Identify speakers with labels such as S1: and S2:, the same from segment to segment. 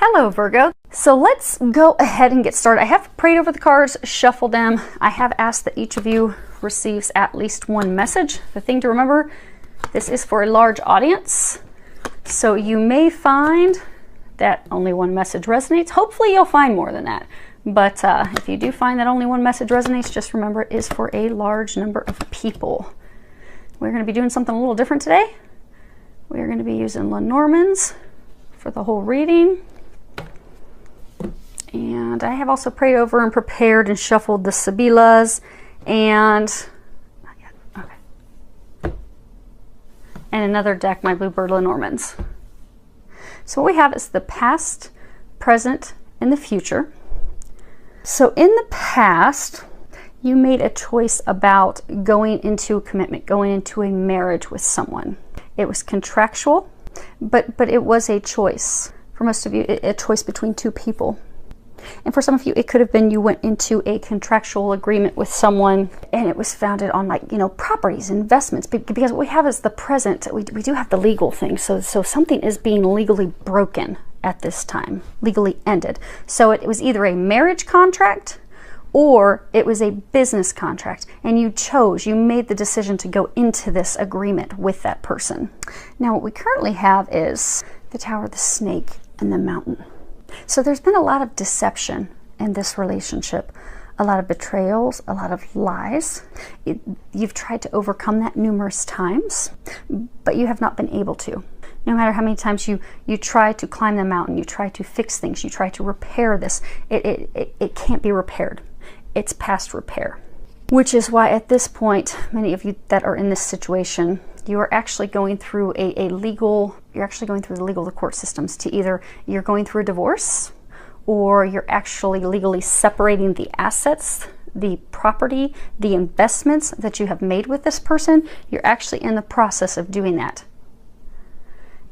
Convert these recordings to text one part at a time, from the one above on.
S1: Hello Virgo. So let's go ahead and get started. I have prayed over the cards, shuffled them. I have asked that each of you receives at least one message. The thing to remember, this is for a large audience. So you may find that only one message resonates. Hopefully you'll find more than that. But if you do find that only one message resonates, just remember it is for a large number of people. We're going to be doing something a little different today. We're going to be using Lenormands for the whole reading. And I have also prayed over and prepared and shuffled the Sibilas and another deck, my Bluebird Lenormands. So what we have is the past, present, and the future. So in the past, you made a choice about going into a commitment, going into a marriage with someone. It was contractual, but it was a choice. For most of you, a choice between two people. And for some of you, it could have been you went into a contractual agreement with someone and it was founded on, like, you know, properties, investments. Because what we have is the present. We do have the legal thing. So something is being legally broken at this time, legally ended. So it was either a marriage contract or it was a business contract. And you made the decision to go into this agreement with that person. Now, what we currently have is the Tower, the Snake, and the Mountain. So there's been a lot of deception in this relationship, a lot of betrayals, a lot of lies. You've tried to overcome that numerous times, but you have not been able to. No matter how many times you try to climb the mountain, you try to fix things, you try to repair this, it can't be repaired. It's past repair. Which is why at this point, many of you that are in this situation, you are actually going through the legal court systems to either you're going through a divorce or you're actually legally separating the assets, the property, the investments that you have made with this person. You're actually in the process of doing that.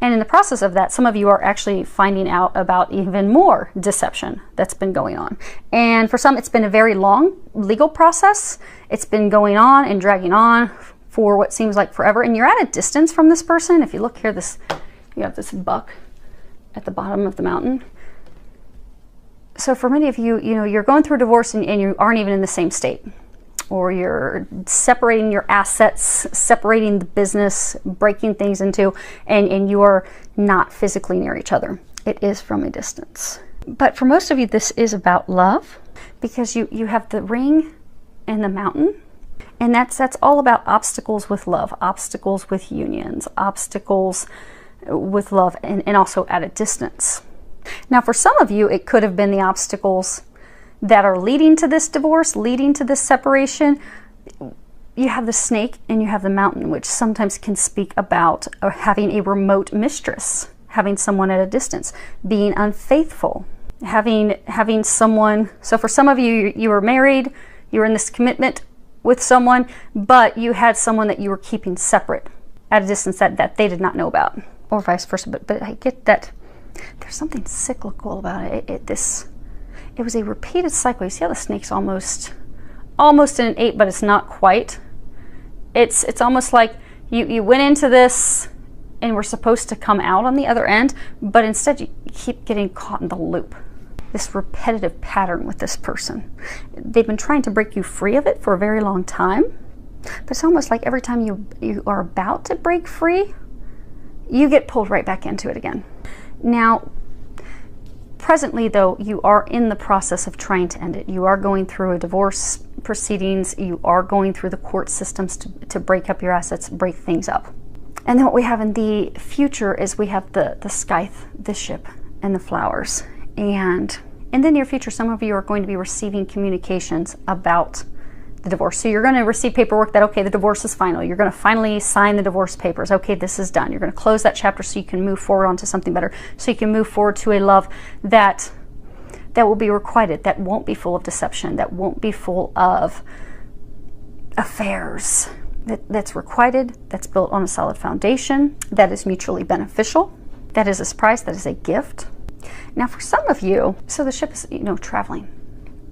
S1: And in the process of that, some of you are actually finding out about even more deception that's been going on. And for some, it's been a very long legal process. It's been going on and dragging on for what seems like forever. And you're at a distance from this person. If you look here, you have this buck at the bottom of the mountain. So for many of you, you're going through a divorce and you aren't even in the same state. Or you're separating your assets, separating the business, breaking things into, and you are not physically near each other. It is from a distance. But for most of you, this is about love, because you have the ring and the mountain, and that's all about obstacles with love, obstacles with unions, obstacles with love, and also at a distance. Now, for some of you, it could have been the obstacles that are leading to this divorce, leading to this separation. You have the snake and you have the mountain, which sometimes can speak about having a remote mistress, having someone at a distance, being unfaithful, having someone. So for some of you, you were married, you were in this commitment with someone, but you had someone that you were keeping separate at a distance that they did not know about, or vice versa. But I get that there's something cyclical about it. It was a repeated cycle. You see how the snake's almost in an 8, but it's not quite. It's almost like you went into this and were supposed to come out on the other end, but instead you keep getting caught in the loop. This repetitive pattern with this person. They've been trying to break you free of it for a very long time, but it's almost like every time you are about to break free, you get pulled right back into it again. Now, presently, though, you are in the process of trying to end it. You are going through a divorce proceedings. You are going through the court systems to break up your assets, break things up. And then what we have in the future is we have the scythe, the ship, and the flowers. And in the near future, some of you are going to be receiving communications about the divorce. So you're going to receive paperwork that, okay, the divorce is final. You're going to finally sign the divorce papers. Okay, this is done. You're going to close that chapter so you can move forward onto something better. So you can move forward to a love that will be requited, that won't be full of deception, that won't be full of affairs, that's requited, that's built on a solid foundation, that is mutually beneficial, that is a surprise, that is a gift. Now for some of you, so the ship is, traveling.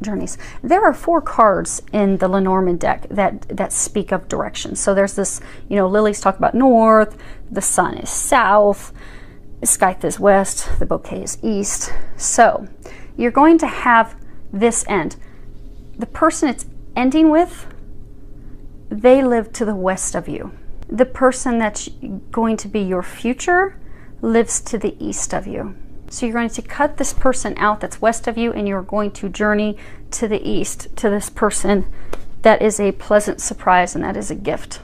S1: Journeys. There are 4 cards in the Lenormand deck that speak of direction. So there's this, Lily's talk about north, the sun is south, Scythe is west, the bouquet is east. So you're going to have this end. The person it's ending with, they live to the west of you. The person that's going to be your future lives to the east of you. So you're going to cut this person out that's west of you, and you're going to journey to the east to this person that is a pleasant surprise, and that is a gift.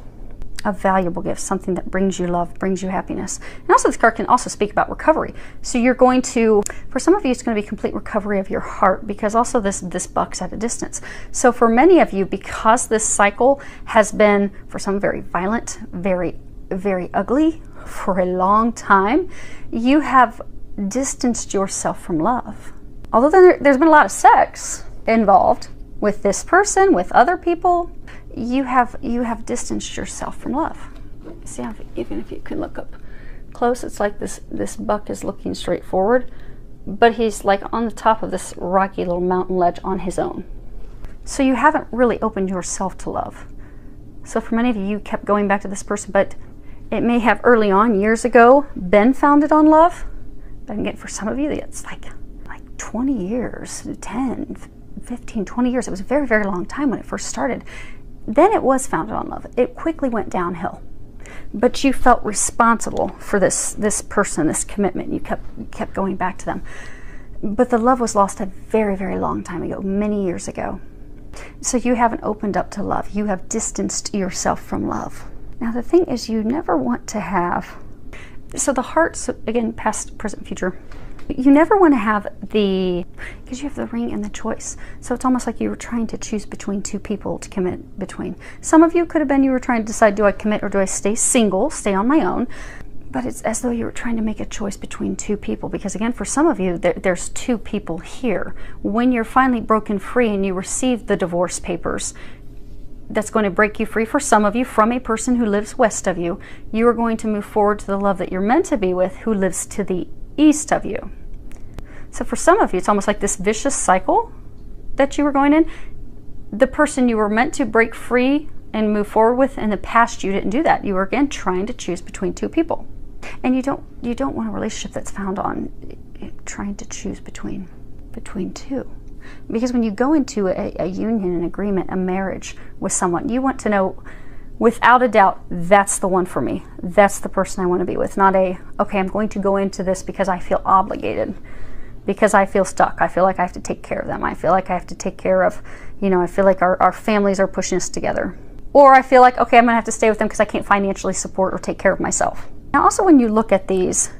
S1: A valuable gift, something that brings you love, brings you happiness. And also this card can also speak about recovery. So you're going to, for some of you, it's going to be complete recovery of your heart, because also this buck's at a distance. So for many of you, because this cycle has been, for some, very violent, very, very ugly for a long time, you have distanced yourself from love. Although there's been a lot of sex involved with this person, with other people, you have distanced yourself from love. See, even if you can look up close, it's like this buck is looking straight forward, but he's like on the top of this rocky little mountain ledge on his own. So you haven't really opened yourself to love. So for many of you, you kept going back to this person, but it may have early on, years ago, been founded on love. But again, for some of you, it's like 20 years, 10, 15, 20 years. It was a very, very long time when it first started. Then it was founded on love. It quickly went downhill. But you felt responsible for this person, this commitment. You kept going back to them. But the love was lost a very, very long time ago, many years ago. So you haven't opened up to love. You have distanced yourself from love. Now the thing is, you never want to have, so the heart, so again, past, present, future, you never want to have because you have the ring and the choice. So it's almost like you were trying to choose between two people to commit between. Some of you could have been, you were trying to decide, do I commit or do I stay single, stay on my own? But it's as though you were trying to make a choice between two people, because again, for some of you, there's two people here. When you're finally broken free and you receive the divorce papers, that's going to break you free, for some of you, from a person who lives west of you. You are going to move forward to the love that you're meant to be with, who lives to the east of you. So for some of you, it's almost like this vicious cycle that you were going in. The person you were meant to break free and move forward with in the past, you didn't do that. You were again trying to choose between two people. And you don't want a relationship that's found on trying to choose between two. Because when you go into a union, an agreement, a marriage with someone, you want to know without a doubt, that's the one for me. That's the person I want to be with. Not okay, I'm going to go into this because I feel obligated, because I feel stuck. I feel like I have to take care of them. I feel like I have to take care of, I feel like our families are pushing us together. Or I feel like, okay, I'm going to have to stay with them because I can't financially support or take care of myself. Now also, when you look at these,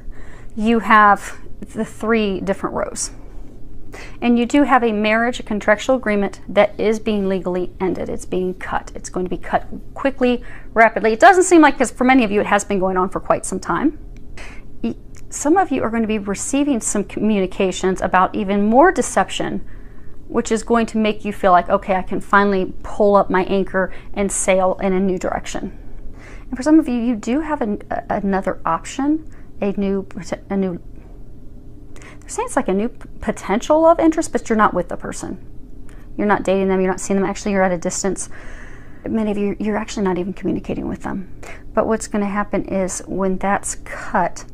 S1: you have the three different rows. And you do have a marriage, a contractual agreement that is being legally ended. It's being cut. It's going to be cut quickly, rapidly. It doesn't seem like, because for many of you it has been going on for quite some time. Some of you are going to be receiving some communications about even more deception, which is going to make you feel like, okay, I can finally pull up my anchor and sail in a new direction. And for some of you, you do have another option, a new they're saying it's like a new potential love interest, but you're not with the person. You're not dating them, you're not seeing them. Actually, you're at a distance. Many of you, you're actually not even communicating with them. But what's going to happen is when that's cut,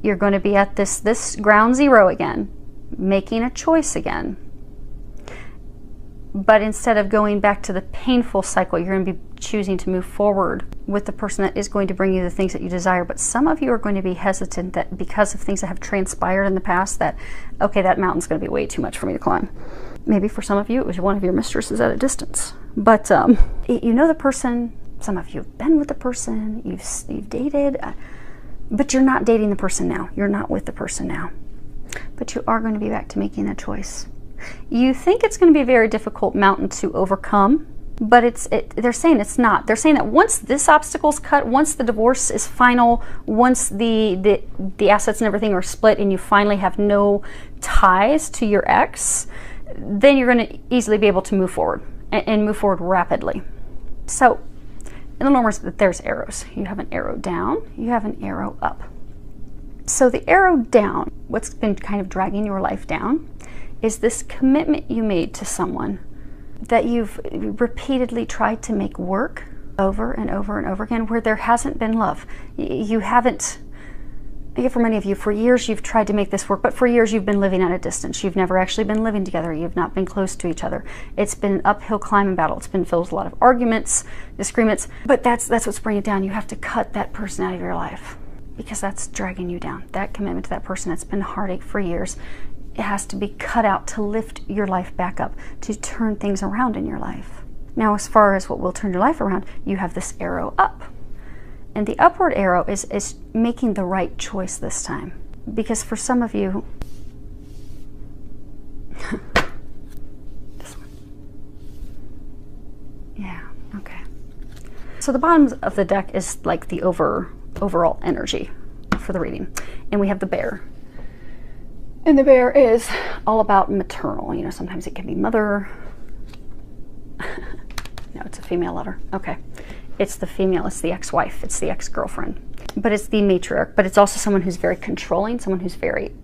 S1: you're going to be at this ground zero again, making a choice again. But instead of going back to the painful cycle, you're going to be choosing to move forward with the person that is going to bring you the things that you desire. But some of you are going to be hesitant that because of things that have transpired in the past, that, okay, that mountain's going to be way too much for me to climb. Maybe for some of you, it was one of your mistresses at a distance. But you know the person, some of you have been with the person, you've dated, but you're not dating the person now. You're not with the person now. But you are going to be back to making a choice. You think it's going to be a very difficult mountain to overcome, but they're saying it's not. They're saying that once this obstacle's cut, once the divorce is final, once the assets and everything are split and you finally have no ties to your ex, then you're going to easily be able to move forward and move forward rapidly. So in the normal, there's arrows. You have an arrow down, you have an arrow up. So the arrow down, what's been kind of dragging your life down, is this commitment you made to someone that you've repeatedly tried to make work over and over and over again, where there hasn't been love. You haven't for many of you, for years you've tried to make this work, but for years you've been living at a distance. You've never actually been living together. You've not been close to each other. It's been an uphill climbing battle. It's been filled with a lot of arguments, disagreements, but that's what's bringing it down. You have to cut that person out of your life because that's dragging you down. That commitment to that person that's been heartache for years, it has to be cut out to lift your life back up, to turn things around in your life. Now, as far as what will turn your life around, you have this arrow up. And the upward arrow is making the right choice this time. Because for some of you, this one. Yeah, okay. So the bottom of the deck is like the overall energy for the reading. And we have the bear. And the bear is all about maternal. You know, sometimes it can be mother. No, it's a female letter. Okay. It's the female, it's the ex-wife, it's the ex-girlfriend. But it's the matriarch, but it's also someone who's very controlling, someone who's very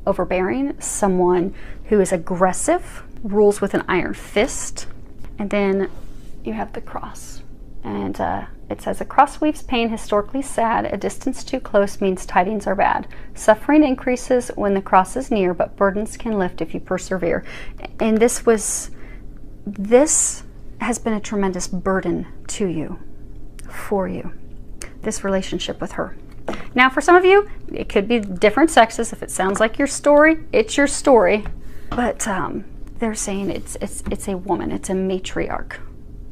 S1: overbearing, someone who is aggressive, rules with an iron fist. And then you have the cross. And it says, a cross weaves pain historically sad. A distance too close means tidings are bad. Suffering increases when the cross is near, but burdens can lift if you persevere. And this has been a tremendous burden to you, for you, this relationship with her. Now, for some of you, it could be different sexes. If it sounds like your story, it's your story. But they're saying it's a woman, it's a matriarch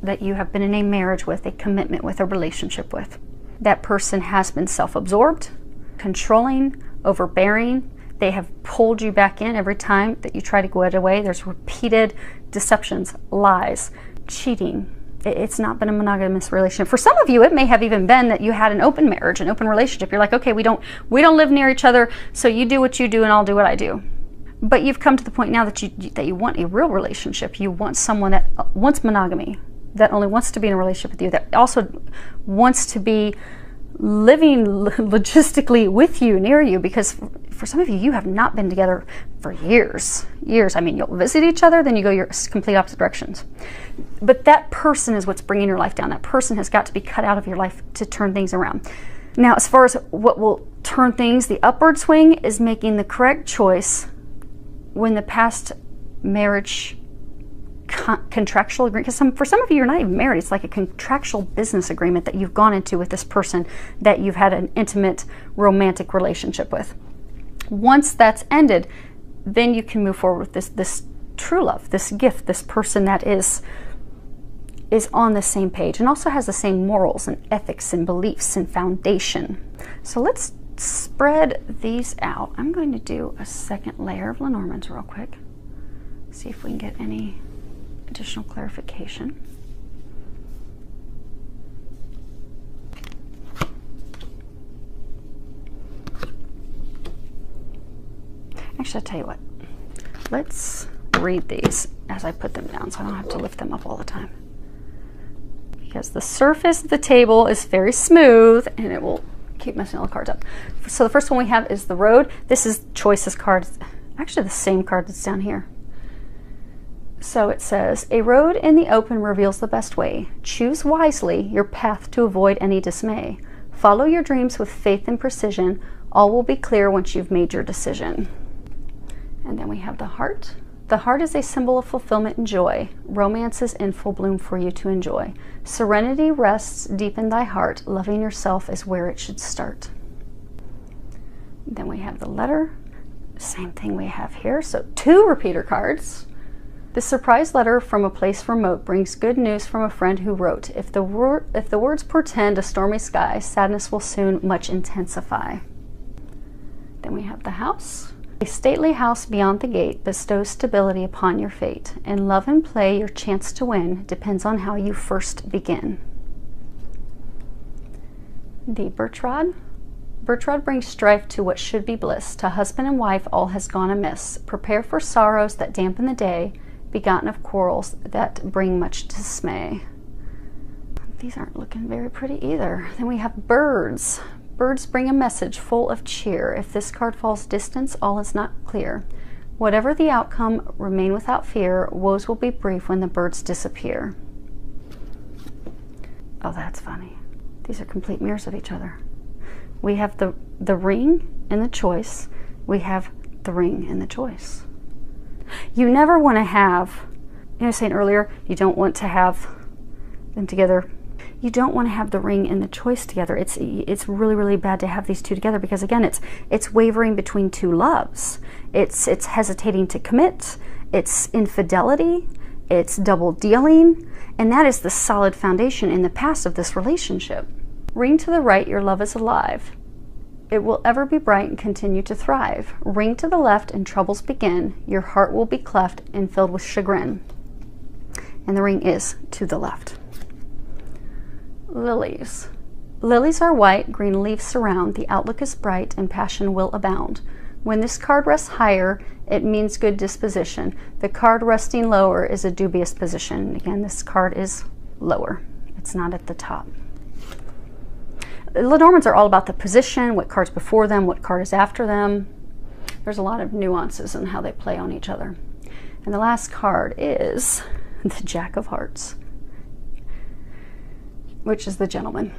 S1: that you have been in a marriage with, a commitment with, a relationship with. That person has been self-absorbed, controlling, overbearing. They have pulled you back in every time that you try to get away. There's repeated deceptions, lies, cheating. It's not been a monogamous relationship. For some of you, it may have even been that you had an open marriage, an open relationship. You're like, okay, we don't live near each other, so you do what you do and I'll do what I do. But you've come to the point now that you want a real relationship. You want someone that wants monogamy, that only wants to be in a relationship with you, that also wants to be living logistically with you, near you, because for some of you, you have not been together for years. I mean, you'll visit each other, then you go your complete opposite directions. But that person is what's bringing your life down. That person has got to be cut out of your life to turn things around. Now, as far as what will turn things, the upward swing is making the correct choice when the past marriage contractual agreement, because for some of you, you're not even married. It's like a contractual business agreement that you've gone into with this person that you've had an intimate romantic relationship with. Once that's ended, then you can move forward with this true love, this gift, this person that is on the same page and also has the same morals and ethics and beliefs and foundation. So let's spread these out. I'm going to do a second layer of Lenormands real quick. See if we can get any additional clarification. Actually, I'll tell you what. Let's read these as I put them down so I don't have to lift them up all the time. Because the surface of the table is very smooth and it will keep messing all the cards up. So the first one we have is the Road. This is Choices card. Actually, the same card that's down here. So it says, a road in the open reveals the best way. Choose wisely your path to avoid any dismay. Follow your dreams with faith and precision. All will be clear once you've made your decision. And then we have the Heart. The heart is a symbol of fulfillment and joy. Romance is in full bloom for you to enjoy. Serenity rests deep in thy heart. Loving yourself is where it should start. Then we have the Letter. Same thing we have here. So 2 repeater cards. The surprise letter from a place remote brings good news from a friend who wrote. If the words portend a stormy sky, sadness will soon much intensify. Then we have the House. A stately house beyond the gate bestows stability upon your fate. In love and play, your chance to win depends on how you first begin. The Birch Rod. Birch Rod brings strife to what should be bliss. To husband and wife, all has gone amiss. Prepare for sorrows that dampen the day, begotten of quarrels that bring much dismay. These aren't looking very pretty either. Then we have Birds. Birds bring a message full of cheer. If this card falls distance, all is not clear. Whatever the outcome, remain without fear. Woes will be brief when the birds disappear. Oh, that's funny. These are complete mirrors of each other. We have the ring and the choice. We have the ring and the choice. You never want to have, I was saying earlier, you don't want to have them together. You don't want to have the ring and the choice together. It's really, really bad to have these two together, because again, it's wavering between two loves. It's hesitating to commit. It's infidelity. It's double dealing. And that is the solid foundation in the past of this relationship. Ring to the right, your love is alive. It will ever be bright and continue to thrive. Ring to the left and troubles begin. Your heart will be cleft and filled with chagrin. And the ring is to the left. Lilies. Lilies are white, green leaves surround. The outlook is bright and passion will abound. When this card rests higher, it means good disposition. The card resting lower is a dubious position. Again, this card is lower. It's not at the top. Lenormands are all about the position, what card's before them, what card is after them. There's a lot of nuances in how they play on each other. And the last card is the Jack of Hearts, which is the Gentleman.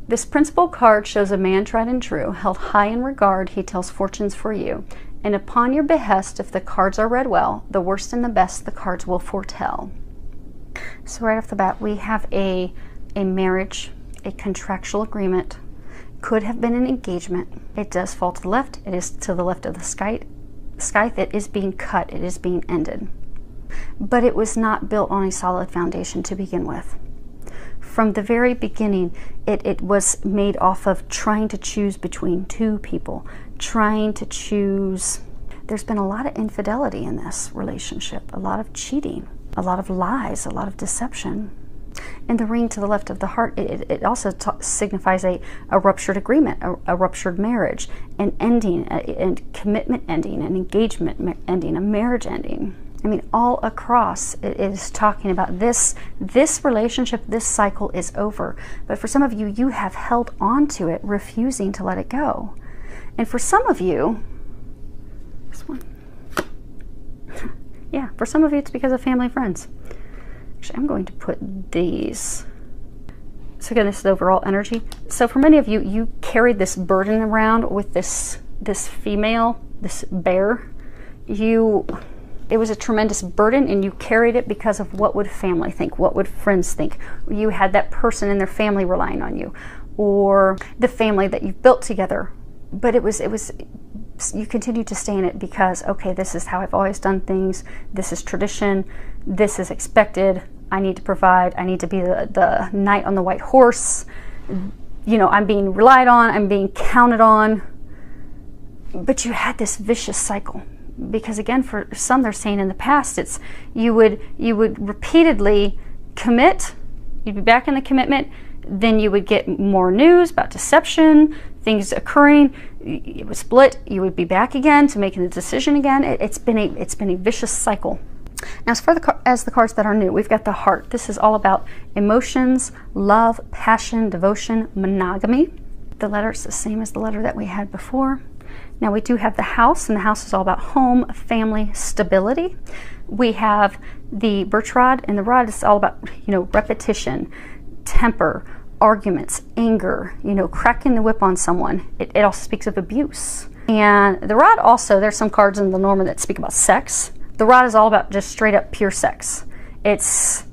S1: This principal card shows a man tried and true, held high in regard, he tells fortunes for you. And upon your behest, if the cards are read well, the worst and the best the cards will foretell. So right off the bat, we have a marriage, a contractual agreement, could have been an engagement. It does fall to the left. It is to the left of the scythe. It is being cut. It is being ended. But it was not built on a solid foundation to begin with. From the very beginning, it was made off of trying to choose between two people, trying to choose. There's been a lot of infidelity in this relationship, a lot of cheating, a lot of lies, a lot of deception. And the ring to the left of the heart, it also signifies a ruptured agreement, a ruptured marriage, an ending, a commitment ending, an engagement ending, a marriage ending. I mean, all across it is talking about this relationship, this cycle is over. But for some of you, you have held on to it, refusing to let it go. And for some of you, this one, yeah, for some of you, it's because of family and friends. Actually, I'm going to put these. So again, this is overall energy. So for many of you, you carried this burden around with this female, this bear. It was a tremendous burden, and you carried it because of what would family think, what would friends think. You had that person in their family relying on you, or the family that you've built together. But you continue to stay in it because, okay, this is how I've always done things. This is tradition. This is expected. I need to provide. I need to be the knight on the white horse. You know, I'm being relied on. I'm being counted on. But you had this vicious cycle. Because again, for some, they're saying in the past, it's you would repeatedly commit, you'd be back in the commitment, then you would get more news about deception, things occurring, it would split, you would be back again to making the decision again. It's been a vicious cycle. Now, as the cards that are new, we've got the heart. This is all about emotions, love, passion, devotion, monogamy. The letter is the same as the letter that we had before. Now we do have the house, and the house is all about home, family, stability. We have the birch rod, and the rod is all about, repetition, temper, arguments, anger, cracking the whip on someone. It also speaks of abuse. And the rod also, there's some cards in Lenormand that speak about sex. The rod is all about just straight up pure sex. It's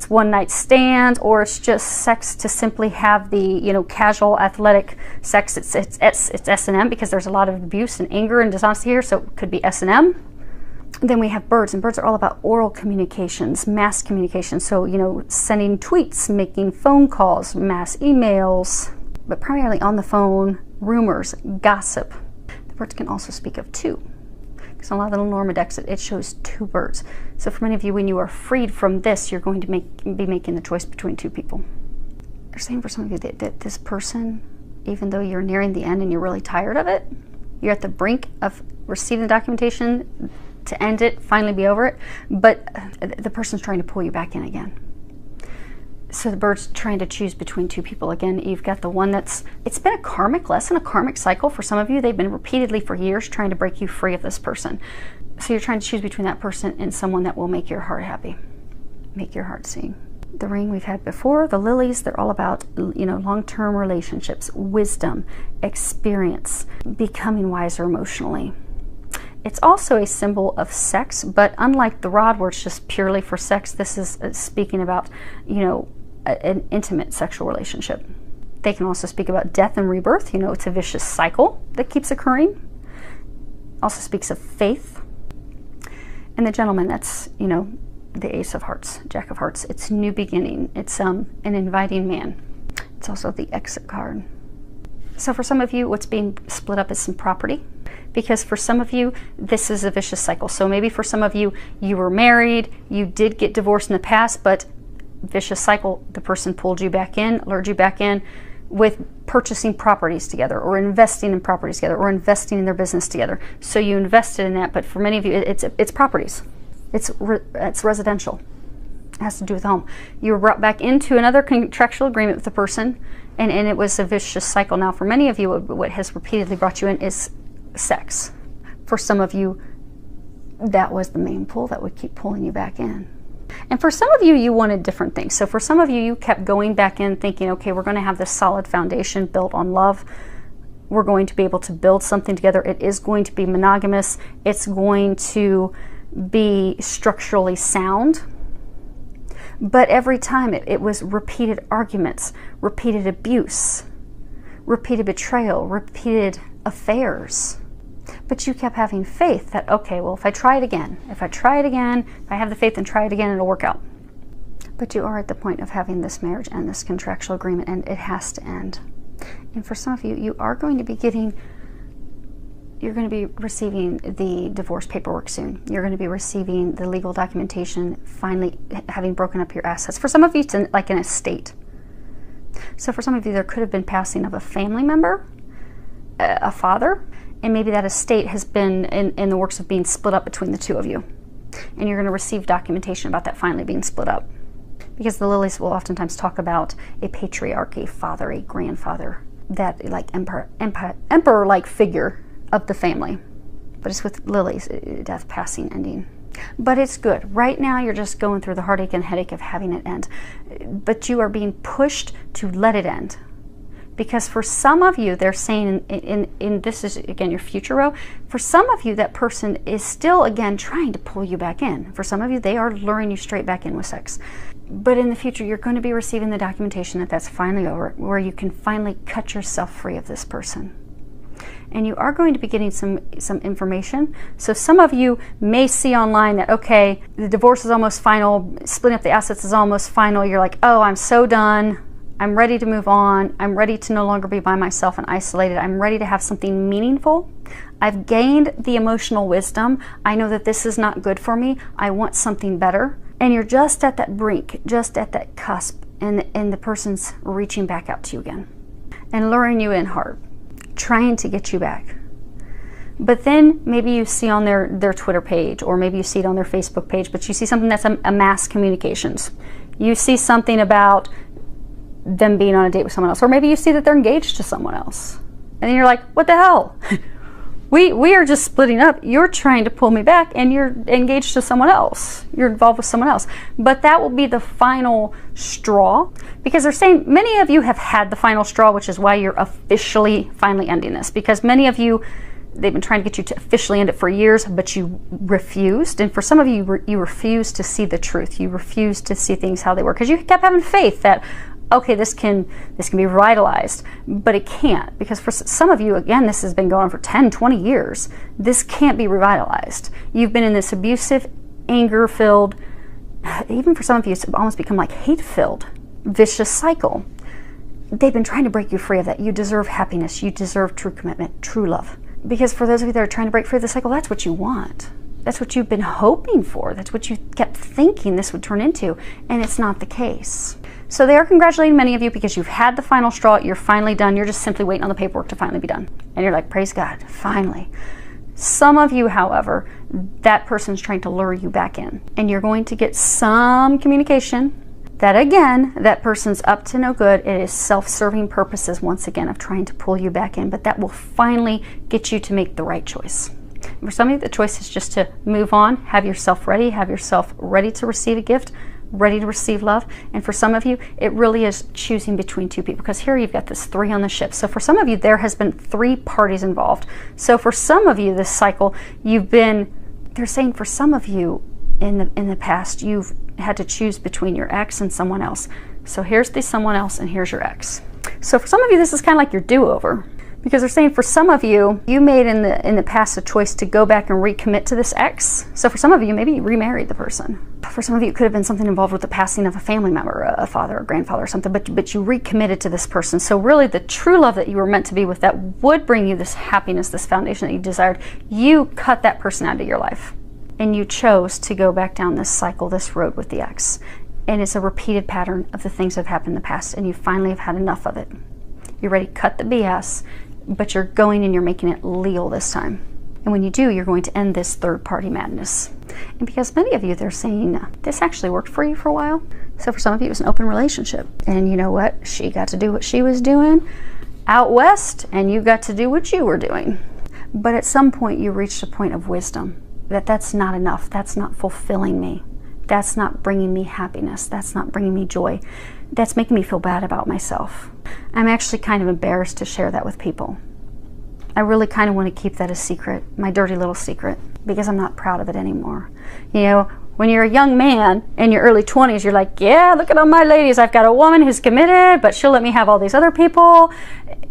S1: one night stands, or it's just sex to simply have the casual athletic sex. It's S&M, because there's a lot of abuse and anger and dishonesty here, so it could be S&M. Then we have birds, and birds are all about oral communications, mass communication. So sending tweets, making phone calls, mass emails, but primarily on the phone, rumors, gossip. The birds can also speak of two. So a lot of the Lenormand decks, it shows two birds. So for many of you, when you are freed from this, you're going to be making the choice between two people. They're saying for some of you that this person, even though you're nearing the end and you're really tired of it, you're at the brink of receiving the documentation to end it, finally be over it, but the person's trying to pull you back in again. So the bird's trying to choose between two people. Again, you've got the one it's been a karmic lesson, a karmic cycle for some of you. They've been repeatedly for years trying to break you free of this person. So you're trying to choose between that person and someone that will make your heart happy, make your heart sing. The ring we've had before, the lilies, they're all about, long-term relationships, wisdom, experience, becoming wiser emotionally. It's also a symbol of sex, but unlike the rod where it's just purely for sex, this is speaking about, an intimate sexual relationship. They can also speak about death and rebirth. It's a vicious cycle that keeps occurring. Also speaks of faith. And the gentleman, that's, the Ace of Hearts, Jack of Hearts. It's new beginning. It's an inviting man. It's also the exit card. So for some of you, what's being split up is some property. Because for some of you, this is a vicious cycle. So maybe for some of you, you were married, you did get divorced in the past, but vicious cycle, the person pulled you back in, lured you back in with purchasing properties together, or investing in properties together, or investing in their business together. So you invested in that, but for many of you, it's properties. It's residential. It has to do with home. You were brought back into another contractual agreement with the person, and it was a vicious cycle. Now, for many of you, what has repeatedly brought you in is sex. For some of you, that was the main pull that would keep pulling you back in. And for some of you, you wanted different things. So for some of you, you kept going back in thinking, okay, we're going to have this solid foundation built on love. We're going to be able to build something together. It is going to be monogamous. It's going to be structurally sound. But every time it was repeated arguments, repeated abuse, repeated betrayal, repeated affairs. But you kept having faith that, okay, well, if I try it again, if I have the faith and try it again, it'll work out. But you are at the point of having this marriage and this contractual agreement, and it has to end. And for some of you, you are going to be you're going to be receiving the divorce paperwork soon. You're going to be receiving the legal documentation, finally having broken up your assets. For some of you, it's like an estate. So for some of you, there could have been passing of a family member, a father, and maybe that estate has been in the works of being split up between the two of you. And you're going to receive documentation about that finally being split up. Because the lilies will oftentimes talk about a patriarch, a father, a grandfather, that like emperor-like figure of the family. But it's with lilies, death, passing, ending. But it's good. Right now you're just going through the heartache and headache of having it end. But you are being pushed to let it end. Because for some of you, they're saying, in this is, again, your future row, for some of you, that person is still, again, trying to pull you back in. For some of you, they are luring you straight back in with sex. But in the future, you're going to be receiving the documentation that that's finally over, where you can finally cut yourself free of this person. And you are going to be getting some information. So some of you may see online that, okay, the divorce is almost final, splitting up the assets is almost final. You're like, oh, I'm so done. I'm ready to move on. I'm ready to no longer be by myself and isolated. I'm ready to have something meaningful. I've gained the emotional wisdom. I know that this is not good for me. I want something better. And you're just at that brink, just at that cusp, and the person's reaching back out to you again and luring you in hard, trying to get you back. But then maybe you see on their Twitter page, or maybe you see it on their Facebook page, but you see something that's a mass communications. You see something about them being on a date with someone else, or maybe you see that they're engaged to someone else, and then you're like, what the hell? we are just splitting up. You're trying to pull me back, and you're engaged to someone else. You're involved with someone else. But that will be the final straw, because they're saying many of you have had the final straw, which is why you're officially finally ending this. Because many of you, they've been trying to get you to officially end it for years, but you refused. And for some of you, you refused to see the truth. You refused to see things how they were, because you kept having faith that, okay, this can be revitalized, but it can't, because for some of you, again, this has been going on for 10, 20 years. This can't be revitalized. You've been in this abusive, anger-filled, even for some of you, it's almost become like hate-filled, vicious cycle. They've been trying to break you free of that. You deserve happiness. You deserve true commitment, true love. Because for those of you that are trying to break free of the cycle, that's what you want. That's what you've been hoping for. That's what you kept thinking this would turn into, and it's not the case. So they are congratulating many of you because you've had the final straw, you're finally done, you're just simply waiting on the paperwork to finally be done. And you're like, praise God, finally. Some of you, however, that person's trying to lure you back in. And you're going to get some communication that, again, that person's up to no good. It is self-serving purposes, once again, of trying to pull you back in. But that will finally get you to make the right choice. For some of you, the choice is just to move on, have yourself ready to receive a gift, ready to receive love. And for some of you, it really is choosing between two people, because here you've got this 3 on the ship. So for some of you, there has been 3 parties involved. So for some of you, this cycle, they're saying for some of you in the past, you've had to choose between your ex and someone else. So here's the someone else and here's your ex. So for some of you, this is kind of like your do-over, because they're saying for some of you, you made in the past a choice to go back and recommit to this ex. So for some of you, maybe you remarried the person. For some of you, it could have been something involved with the passing of a family member, a father or grandfather or something, but you recommitted to this person. So really the true love that you were meant to be with, that would bring you this happiness, this foundation that you desired, you cut that person out of your life. And you chose to go back down this cycle, this road with the ex. And it's a repeated pattern of the things that have happened in the past, and you finally have had enough of it. You're ready to cut the BS, but you're going and you're making it legal this time. And when you do, you're going to end this third-party madness. And because many of you, they're saying, this actually worked for you for a while. So for some of you, it was an open relationship. And you know what? She got to do what she was doing out west, and you got to do what you were doing. But at some point, you reached a point of wisdom that that's not enough. That's not fulfilling me. That's not bringing me happiness. That's not bringing me joy. That's making me feel bad about myself. I'm actually kind of embarrassed to share that with people. I really kind of want to keep that a secret, my dirty little secret, because I'm not proud of it anymore. You know, when you're a young man in your early 20s, you're like, yeah, look at all my ladies. I've got a woman who's committed, but she'll let me have all these other people.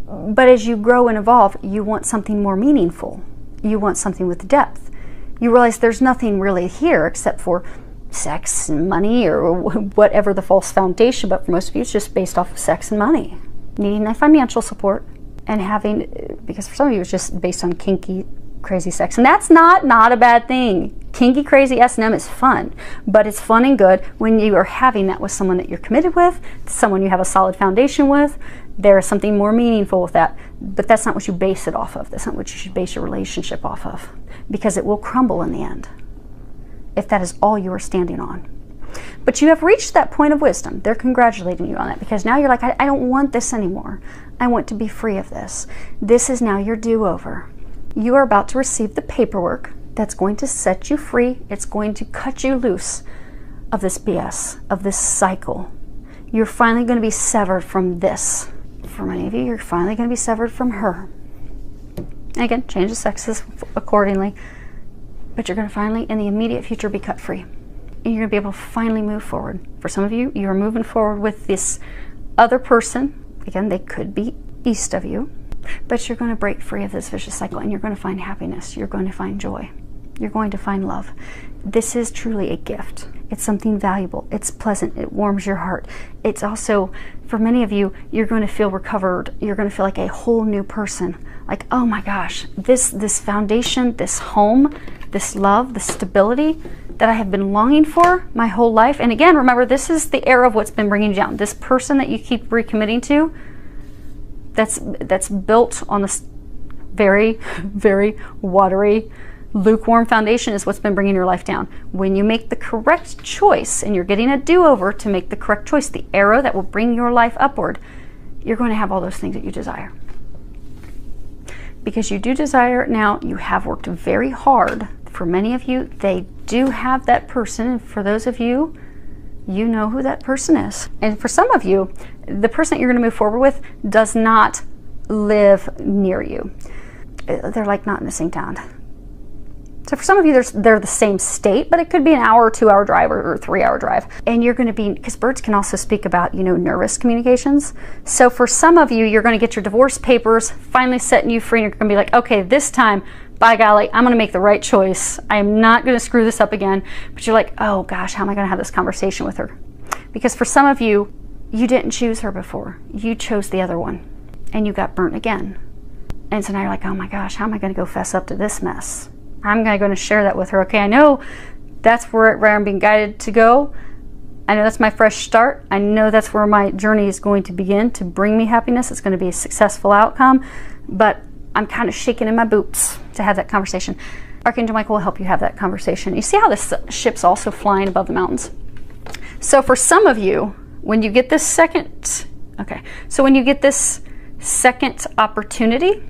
S1: But as you grow and evolve, you want something more meaningful. You want something with depth. You realize there's nothing really here except for sex and money, or whatever the false foundation, but for most of you, it's just based off of sex and money. Needing that financial support, and having, because for some of you, it's just based on kinky, crazy sex. And that's not a bad thing. Kinky, crazy S&M is fun, but it's fun and good when you are having that with someone that you're committed with, someone you have a solid foundation with. There is something more meaningful with that, but that's not what you base it off of. That's not what you should base your relationship off of, because it will crumble in the end if that is all you are standing on. But you have reached that point of wisdom. They're congratulating you on that, because now you're like, I don't want this anymore. I want to be free of this. This is now your do-over. You are about to receive the paperwork that's going to set you free. It's going to cut you loose of this BS, of this cycle. You're finally going to be severed from this. For many of you, you're finally going to be severed from her. And again, change the sexes accordingly. But you're going to finally, in the immediate future, be cut free. And you're going to be able to finally move forward. For some of you, you're moving forward with this other person. Again, they could be east of you. But you're going to break free of this vicious cycle, and you're going to find happiness. You're going to find joy. You're going to find love. This is truly a gift. It's something valuable. It's pleasant. It warms your heart. It's also, for many of you, you're going to feel recovered. You're going to feel like a whole new person. Like, oh my gosh, this foundation, this home, this love, this stability that I have been longing for my whole life. And again, remember, this is the era of what's been bringing you down. This person that you keep recommitting to, that's built on this very, very watery, lukewarm foundation, is what's been bringing your life down. When you make the correct choice, and you're getting a do-over to make the correct choice, the arrow that will bring your life upward, you're going to have all those things that you desire. Because you do desire it now. You have worked very hard. For many of you, they do have that person. And for those of you, you know who that person is. And for some of you, the person that you're going to move forward with does not live near you. They're like not in the same town. So for some of you, they're the same state, but it could be an hour or 2-hour drive or 3-hour drive. And you're going to be, because birds can also speak about, nervous communications. So for some of you, you're going to get your divorce papers finally setting you free, and you're going to be like, okay, this time, by golly, I'm going to make the right choice. I am not going to screw this up again. But you're like, oh gosh, how am I going to have this conversation with her? Because for some of you, you didn't choose her before. You chose the other one, and you got burnt again. And so now you're like, oh my gosh, how am I going to go fess up to this mess? I'm going to share that with her. Okay, I know that's where I'm being guided to go. I know that's my fresh start. I know that's where my journey is going to begin to bring me happiness. It's going to be a successful outcome. But I'm kind of shaking in my boots to have that conversation. Archangel Michael will help you have that conversation. You see how this ship's also flying above the mountains? So for some of you, when you get this second opportunity,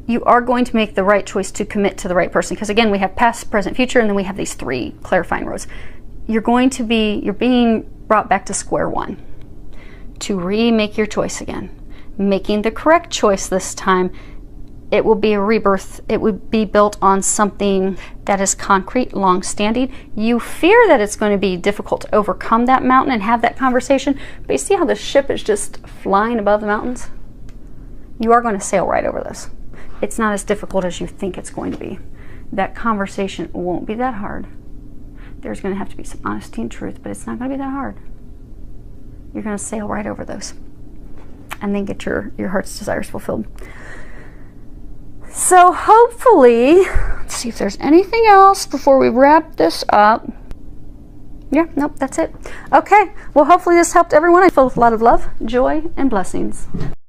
S1: you are going to make the right choice to commit to the right person. Because again, we have past, present, future, and then we have these 3 clarifying roads. you're being brought back to square one to remake your choice again. Making the correct choice this time, it will be a rebirth. It would be built on something that is concrete, long-standing. You fear that it's going to be difficult to overcome that mountain and have that conversation, but you see how the ship is just flying above the mountains? You are going to sail right over this. It's not as difficult as you think it's going to be. That conversation won't be that hard. There's going to have to be some honesty and truth, but it's not going to be that hard. You're going to sail right over those and then get your heart's desires fulfilled. So hopefully, let's see if there's anything else before we wrap this up. Yeah, nope, that's it. Okay, well, hopefully this helped everyone. I feel a lot of love, joy, and blessings.